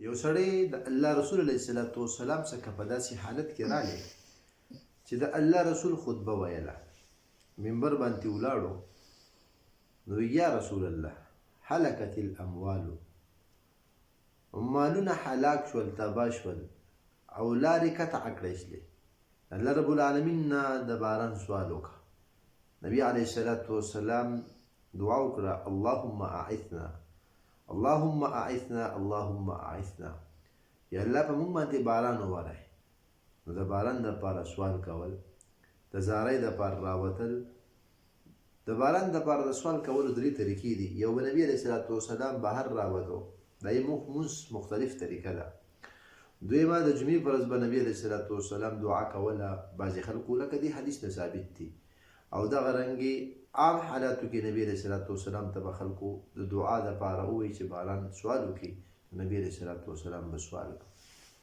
یو سړی د الله رسول علیه السلام څخه په داسې حالت کې راغی چې د الله رسول خطبه ویله، منبر باندې ولاړو، نو یا رسول الله هلکت الاموال، مالونه هلاک شول، تباه شول او لارې قطع کړی شلې. الله رب العالمین نه د باران سوال وکړه. نبی علیه السلام دعا وکړه، اللهم اعثنا اللهم اعثنا اللهم اعثنا، یا الله په موږ باندې باران ووری. نو د باران دپاره سوال کول، د زارۍ دپاره راوتل. د باران دپاره د سوال کولو درې طریقې دي. یو به نبي علیه السلام بهر راوتو، دا یې مونځ مختلف طریقه ده. دویمه د جمعې په ورځ به نبي علیه السلام دعا کوله، بعضې خلکو لکه دې حدیث نه ثابت دي. او دغه رنګې عام حالاتو کې نبی علیه السلام ته به خلکو د دعا دپاره ووایي چې باران سوال وکړي، نبی علیه السلام به سوال وکړي.